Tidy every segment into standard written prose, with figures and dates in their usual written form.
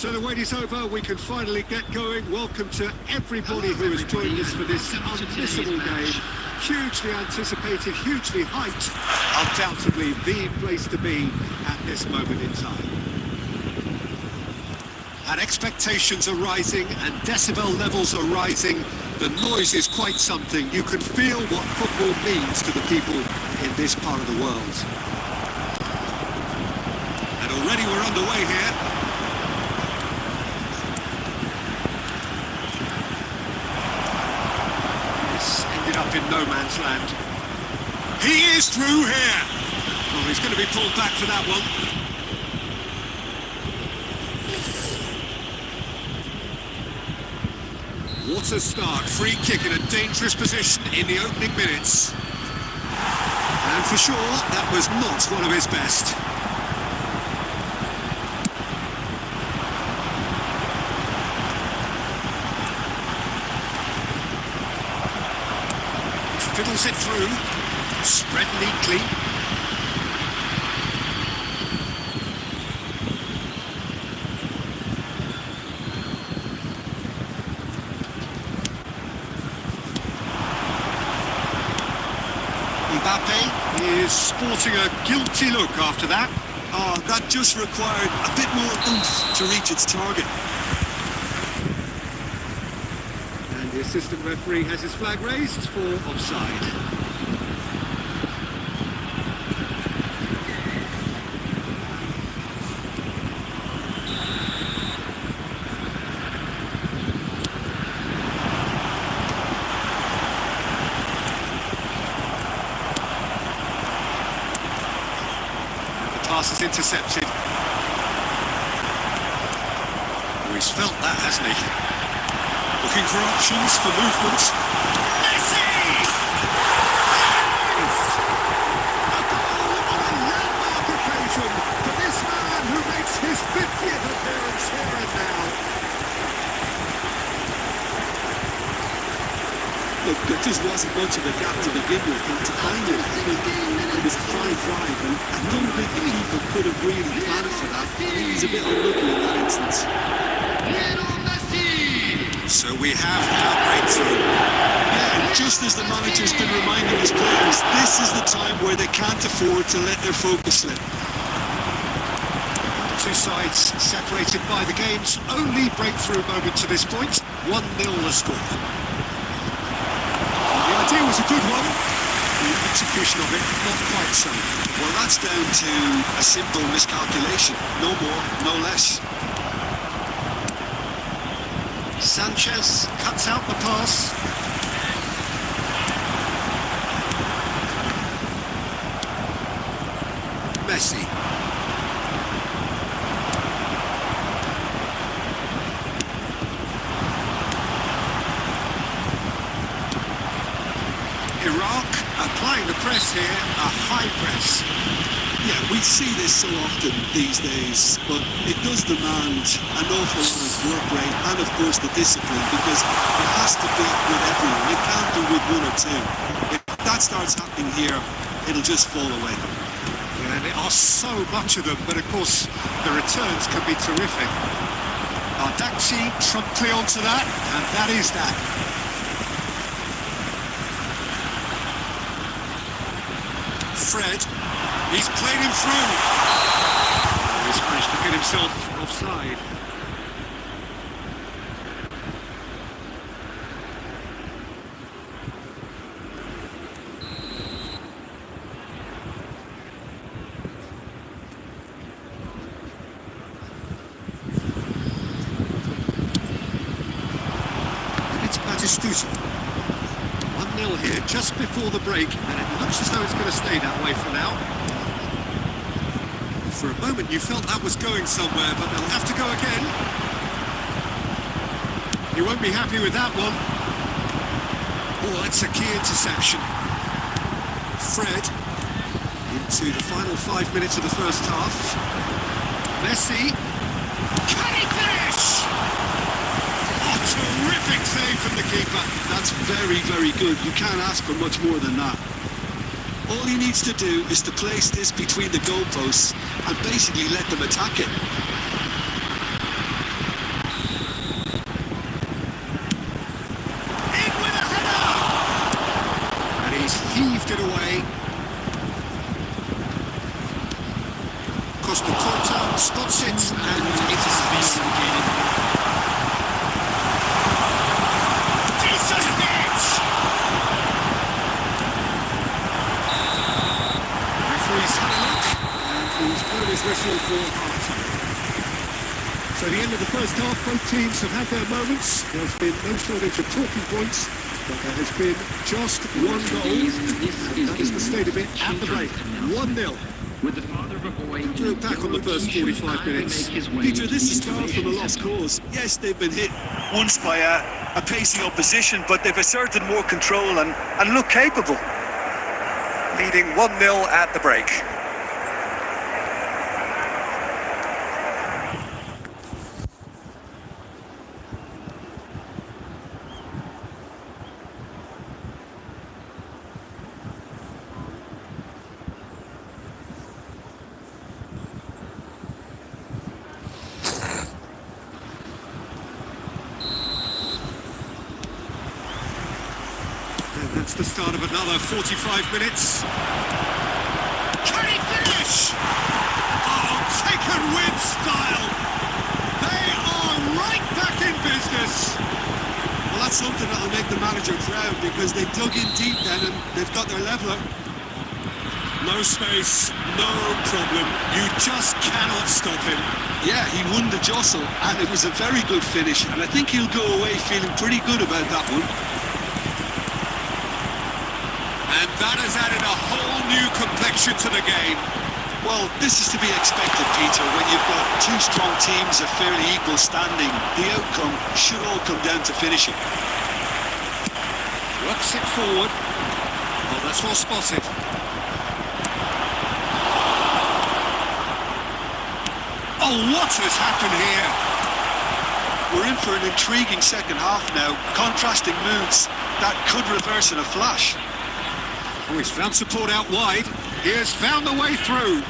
So the wait is over, we can finally get going. Welcome to everybody who has joined us for this unmissable game. Hugely anticipated, hugely hyped. Undoubtedly the place to be at this moment in time. And expectations are rising and decibel levels are rising. The noise is quite something. You can feel what football means to the people in this part of the world. And already we're underway here. Up in no man's land. He is through here. Oh, he's going to be pulled back for that one. What a start. Free kick in a dangerous position in the opening minutes. And for sure, that was not one of his best. Fiddles it through, spread neatly. Mbappe is sporting a guilty look after that. That just required a bit more oomph to reach its target. The assistant referee has his flag raised for offside. The pass is intercepted. Oh, he's felt that, hasn't he? Looking for options for movement. Messi! Yes! A goal on a landmark occasion for this man who makes his 50th appearance here and now. Look, there just wasn't much of a gap to begin with, and to find it, it was a fine drive, and I don't think the keeper could have really planned for that. He was a bit unlucky in that instance. So we have our breakthrough. Yeah, just as the manager's been reminding his players, this is the time where they can't afford to let their focus slip. Two sides separated by the game's only breakthrough moment to this point. 1-0 the score. The idea was a good one. The execution of it, not quite so. Well, that's down to a simple miscalculation. No more, no less. Sanchez cuts out the pass. Messi. Iraq applying the press here, a high press. Yeah, we see this so often these days, but it does demand an awful lot of work rate and, of course, the discipline, because it has to be with everyone. It can't be with one or two. If that starts happening here, it'll just fall away. Yeah, and there are so much of them, but of course, the returns can be terrific. Ardaxi promptly onto that, and that is that. Fred. He's played him through. He's managed to get himself offside. It's Batistuta. 1-0 here just before the break, and it looks as though it's going to stay that way for now. For a moment you felt that was going somewhere, but they'll have to go again. You won't be happy with that one. Oh, that's a key interception. Fred into the final 5 minutes of the first half. Messi. Can he finish? Oh, terrific save from the keeper. That's very, very good. You can't ask for much more than that. All he needs to do is to place this between the goalposts and basically let them attack it. So the end of the first half, both teams have had their moments. There's been no shortage of talking points, but there has been just one goal. And that is the state of it at the break. 1-0. With the father of a boy, To look back on the first 45 minutes. Peter, this is far from a lost cause. Yes, they've been hit once by a pacey opposition, but they've asserted more control and look capable. Leading 1-0 at the break. That's the start of another 45 minutes. Can he finish? Oh, taken with style. They are right back in business. Well, that's something that'll make the manager proud because they dug in deep then and they've got their leveller. No space, no problem. You just cannot stop him. Yeah, he won the jostle and it was a very good finish, and I think he'll go away feeling pretty good about that one. And that has added a whole new complexion to the game. Well, this is to be expected, Peter. When you've got two strong teams of fairly equal standing, the outcome should all come down to finishing. Works it forward. Oh, that's well spotted. Oh, what has happened here? We're in for an intriguing second half now. Contrasting moods that could reverse in a flash. Oh, he's found support out wide. He has found the way through.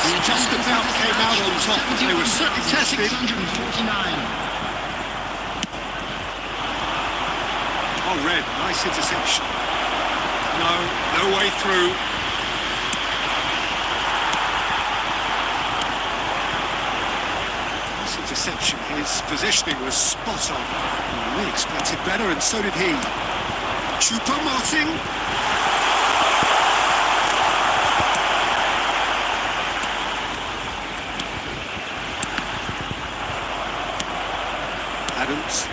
He just about came out on top. They were certainly tested. 649. Oh, Red, nice interception. No way through. Nice interception. His positioning was spot on. We expected better, and so did he. Choupo-Moting. Adams.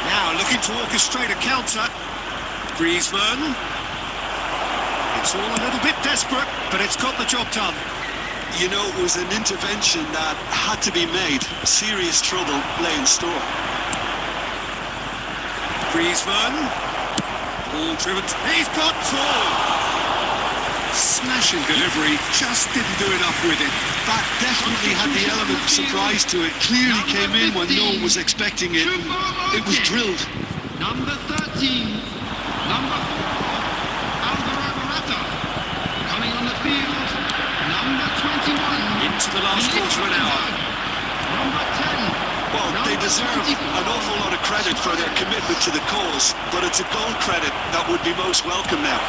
Now looking to orchestrate a counter. Griezmann. It's all a little bit desperate, but it's got the job done. You know, it was an intervention that had to be made. Serious trouble lay in store. Griezmann. Ball driven. He's got two. Smashing delivery, just didn't do enough with it. That definitely had the element of surprise to it. Clearly came in when no one was expecting it. It was drilled. Number 13. Number 4. Alvaro Morata. Coming on the field. Number 21. Into the last quarter of an hour. Number 10. Well, they deserve an awful lot of credit for their commitment to the cause, but it's a goal credit that would be most welcome now.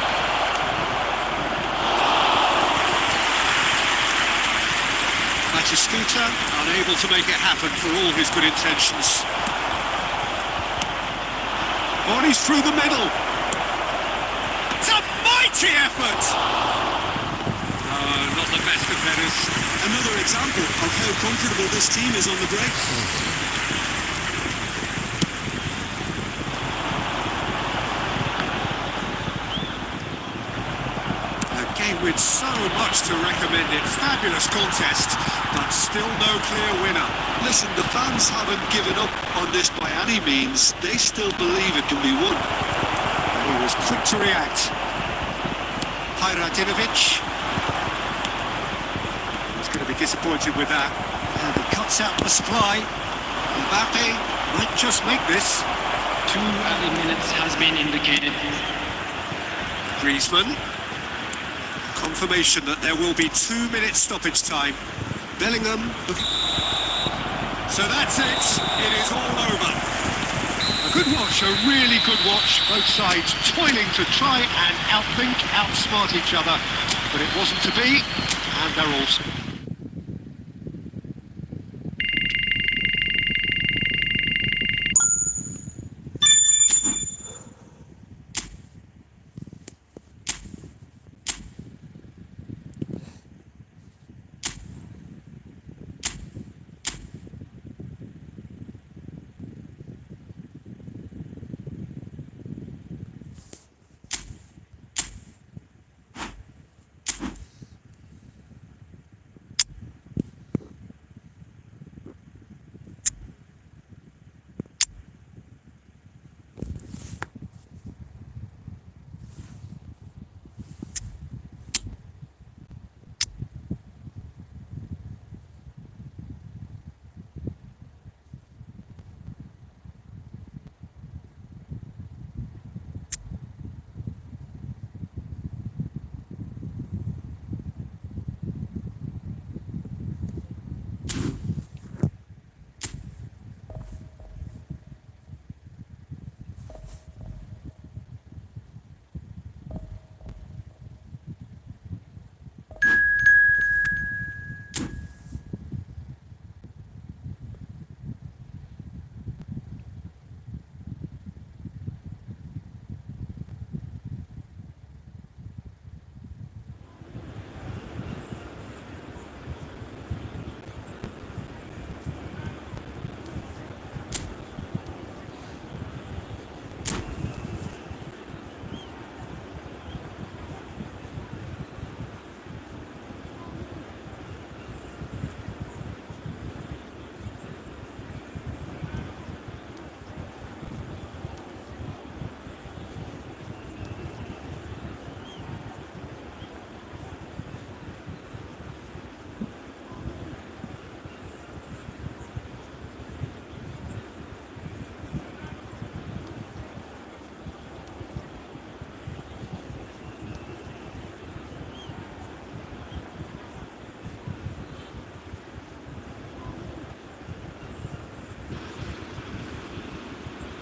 Batistuta unable to make it happen for all his good intentions. Oh, he's through the middle. It's a mighty effort. Not the best of headers. Another example of how comfortable this team is on the break. A game with so much to recommend it. Fabulous contest, but still no clear winner. Listen, the fans haven't given up on this by any means. They still believe it can be won. He was quick to react. Hajradinovic. He's going to be disappointed with that. And he cuts out the supply. Mbappe might just make this. 2 added minutes has been indicated. Griezmann. Confirmation that there will be 2 minutes stoppage time. Bellingham. So that's it. It is all over. A good watch, a really good watch. Both sides toiling to try and outthink, outsmart each other. But it wasn't to be, and they're all...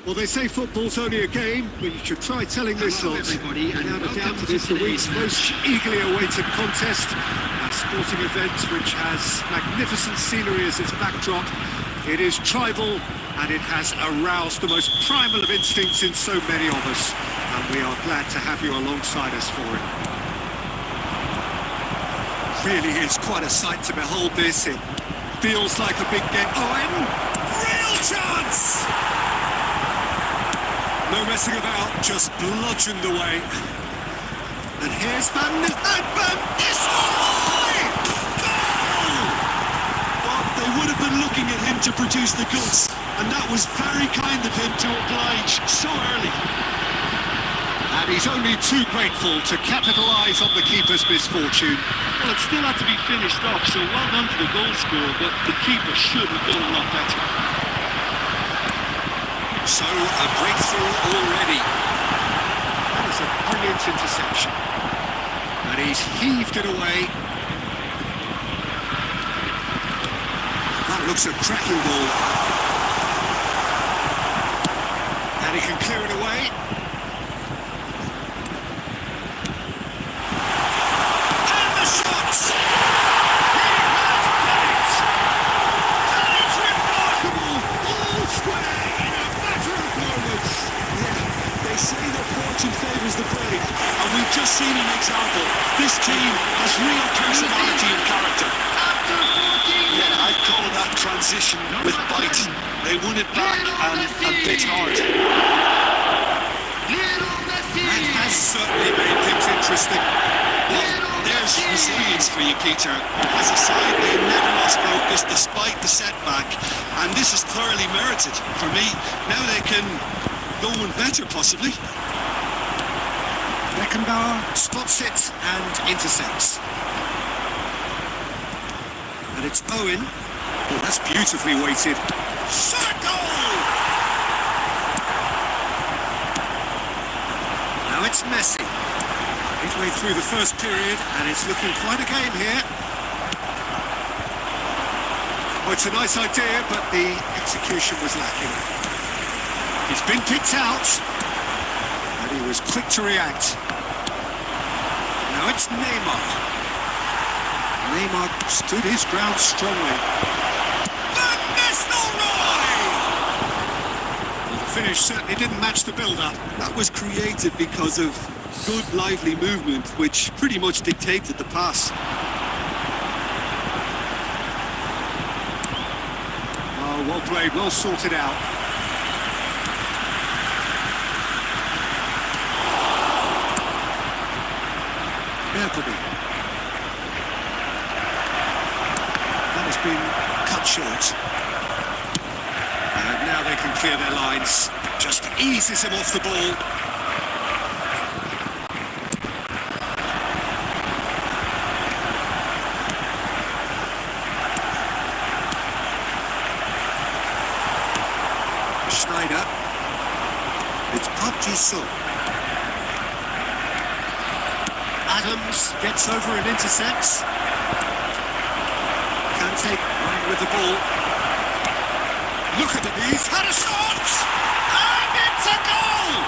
Well, they say football's only a game, but you should try telling this Hello, lot. everybody, and Without a welcome doubt, to it is the today's week's most eagerly awaited contest. A sporting event which has magnificent scenery as its backdrop. It is tribal, and it has aroused the most primal of instincts in so many of us. And we are glad to have you alongside us for it. Really is quite a sight to behold this. It feels like a big game. Owen, real chance! No messing about, just bludgeoned away. And here's Van Nistelrooy! Goal! But they would have been looking at him to produce the goods, and that was very kind of him to oblige so early. And he's only too grateful to capitalise on the keeper's misfortune. Well, it still had to be finished off, so well done to the goal scorer, but the keeper should have done a lot better. So, a breakthrough already. That is a brilliant interception. And he's heaved it away. That looks a cracking ball. And he can clear it away. And the shot! He has done it! That is remarkable! All square in a matter of moments. Yeah, they say that fortune favours the brave, and we've just seen an example. This team has real personality and character. After 14 Yeah, I'd call that transition with bite. They won it back and bit hard. Lionel Messi! That has certainly made things interesting. Well, there's resilience for you, Peter. As a side, they never lost focus despite the setback, and this is thoroughly merited for me. Now they can go one better, possibly. Beckenbauer spots it and intercepts. And it's Owen. Oh, that's beautifully weighted. Shot goal! Now it's Messi. Midway through the first period, and it's looking quite a game here. Oh, it's a nice idea, but the execution was lacking. He's been picked out, and he was quick to react. Now it's Neymar. Neymar stood his ground strongly. Van Nistelrooy! Well, the finish certainly didn't match the build-up. That was created because of good, lively movement, which pretty much dictated the pass. Oh, well played, well sorted out. Bikram. That has been cut short. And now they can clear their lines. Just eases him off the ball. Schneider. It's Pabjiso. Adams gets over and intercepts. Kante running with the ball. Look at it, he's had a shot! And it's a goal!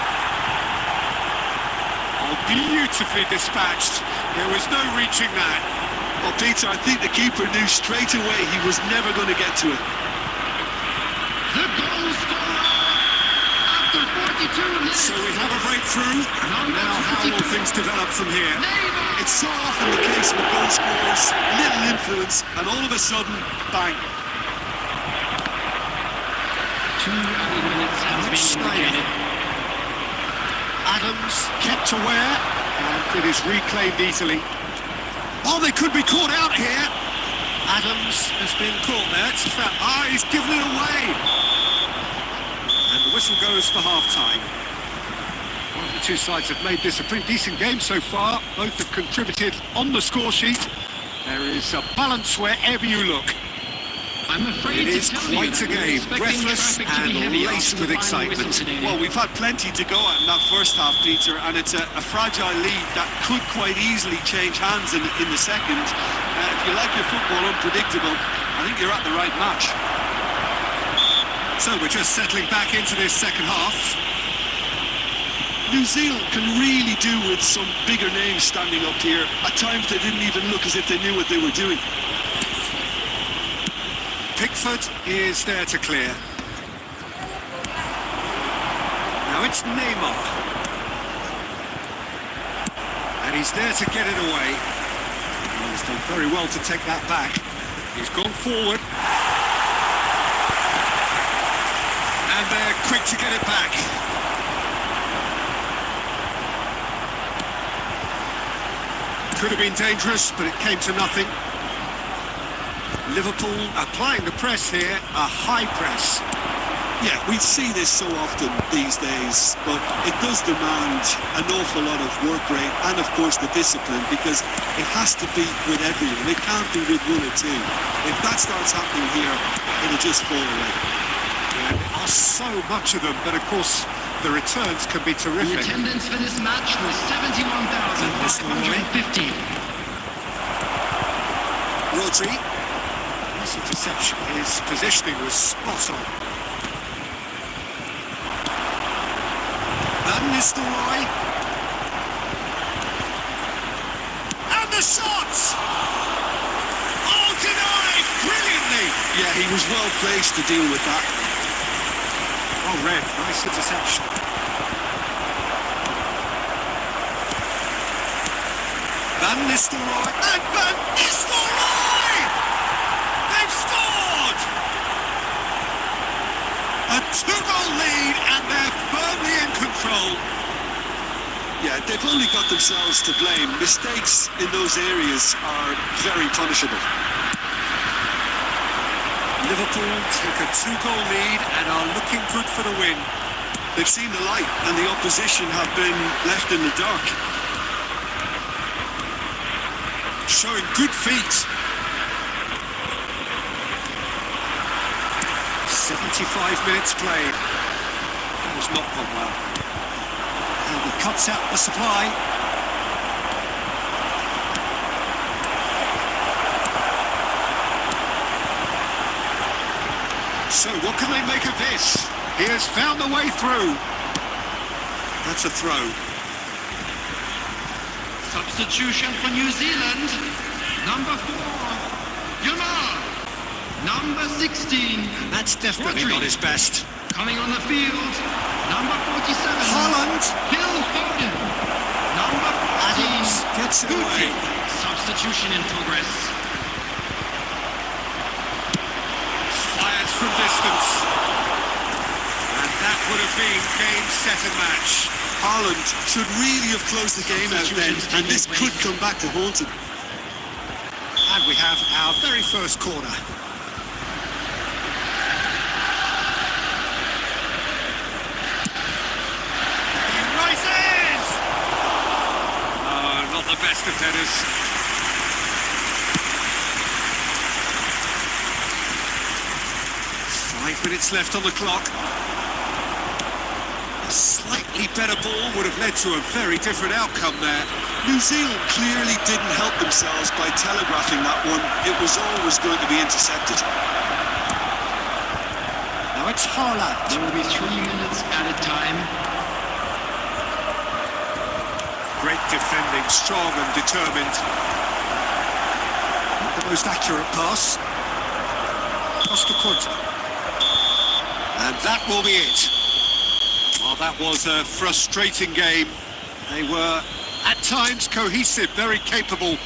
Oh, beautifully dispatched. There was no reaching that. Well, Peter, I think the keeper knew straight away he was never going to get to it. The goal scorer after 42 minutes. So we have a breakthrough. Now how will things develop from here? It's so often the case with goal scorers, little influence, and all of a sudden, bang. 2 added minutes has been indicated. Adams kept aware, and it is reclaimed easily. Oh, they could be caught out here. Adams has been caught there. It's he's given it away. And the whistle goes for half-time. Well, the two sides have made this a pretty decent game so far. Both have contributed on the score sheet. There is a balance wherever you look. I'm afraid It is to tell quite you a that we're game, expecting breathless traffic to be and heavy laced after with the final excitement. whistle today. Well, we've had plenty to go at in that first half, Peter, and it's a fragile lead that could quite easily change hands in the second. If you like your football unpredictable, I think you're at the right match. So we're just settling back into this second half. New Zealand can really do with some bigger names standing up here. At times they didn't even look as if they knew what they were doing. Pickford is there to clear. Now it's Neymar. And he's there to get it away. And he's done very well to take that back. He's gone forward. And they're quick to get it back. Could have been dangerous, but it came to nothing. Liverpool applying the press here, a high press. Yeah, we see this so often these days, but it does demand an awful lot of work rate and, of course, the discipline, because it has to be with everyone. It can't be with one or two. If that starts happening here, it'll just fall away. Yeah, there are so much of them, but of course, the returns can be The terrific. attendance for this match was 71,550. Rodri. This interception, his positioning was spot on. Van Nistelrooy. And the shot! Oh, denied! Brilliantly! Yeah, he was well placed to deal with that. Well read, nice interception. Van Nistelrooy. And Van Nistelrooy! They've scored! A two-goal lead and they're firmly in control. Yeah, they've only got themselves to blame. Mistakes in those areas are very punishable. Liverpool take a two-goal lead and are looking good for the win. They've seen the light and the opposition have been left in the dark. Showing good feet. 75 minutes played. That was not gone well. And he cuts out the supply. So what can they make of this? He has found the way through. That's a throw. Substitution for New Zealand. Number 4, Yama. Number 16, And that's definitely Rodri. not his best. Coming on the field. Number 47, Haaland. Phil Foden. Number 14, Adams gets it away. Substitution in progress. Fires from distance. And that would have been game, set and match. Haaland should really have closed the game out then, and this could come back to haunt him. And we have our very first corner. He rises! Oh, not the best of headers. Five minutes left on the clock. A slightly better ball would have led to a very different outcome there. New Zealand clearly didn't help themselves by telegraphing that one. It was always going to be intercepted. Now it's Haaland. There will be 3 minutes added time. Great defending, strong and determined. Not the most accurate pass. Costa Curta. And that will be it. Well, that was a frustrating game. They were, at times, cohesive, very capable,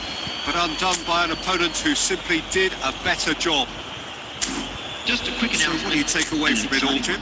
but undone by an opponent who simply did a better job. Just a quick So announcement. what do you take away from it all, Jim?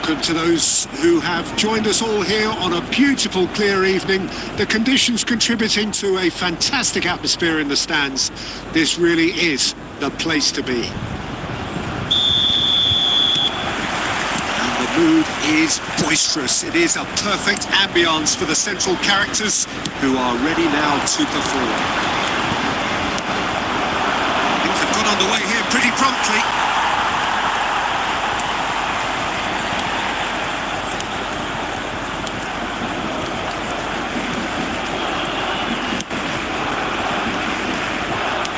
Welcome to those who have joined us all here on a beautiful, clear evening. The conditions contributing to a fantastic atmosphere in the stands. This really is the place to be. And the mood is boisterous. It is a perfect ambience for the central characters who are ready now to perform. Things have got underway here pretty promptly.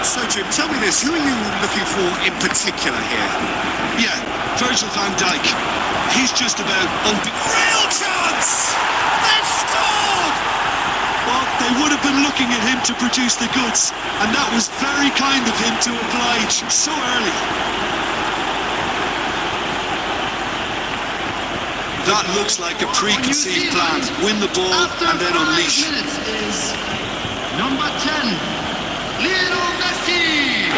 So, Jim, tell me this, who are you looking for in particular here? Yeah, Virgil van Dijk. He's just about Real chance! They've scored! Well, they would have been looking at him to produce the goods, and that was very kind of him to oblige so early. That looks like a preconceived plan. Win the ball and then unleash. Is number 10. Lionel Messi!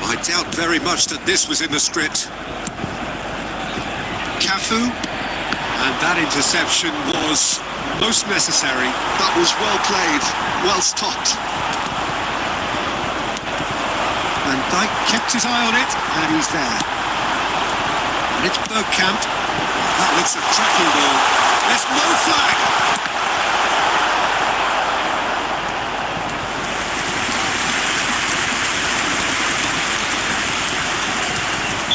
I doubt very much that this was in the script. Cafu, and that interception was most necessary. That was well played, well stopped. Van Dijk kept his eye on it, and he's there. And it's Bikram. That looks a cracking ball. There's no flag.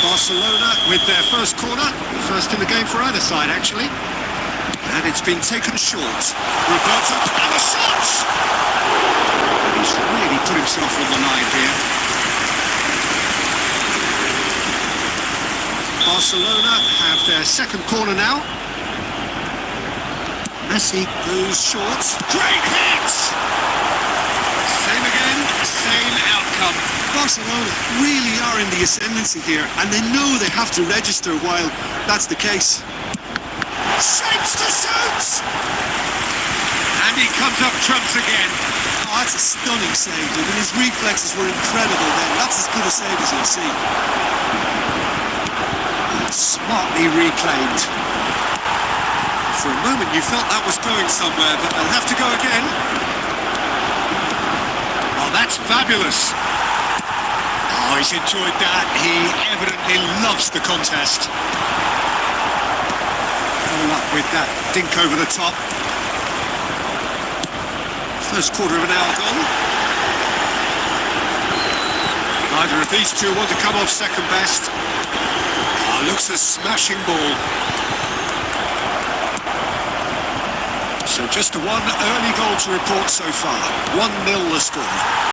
Barcelona with their first corner. The first in the game for either side, actually. And it's been taken short. Roberto, and a shot! He's really put himself on the line here. Barcelona have their second corner now. Messi goes short. Great hit! Same again, same outcome. Barcelona really are in the ascendancy here, and they know they have to register while that's the case. Shapes to shoot! And he comes up trumps again. Oh, that's a stunning save. I mean, his reflexes were incredible then. That's as good a save as you'll see. Smartly reclaimed. For a moment you felt that was going somewhere, but they'll have to go again. Oh, that's fabulous. Oh, he's enjoyed that. He evidently loves the contest. All up with that dink over the top. First quarter of an hour gone. Neither of these two want to come off second best. Looks a smashing ball. So just the one early goal to report so far. 1-0 the score.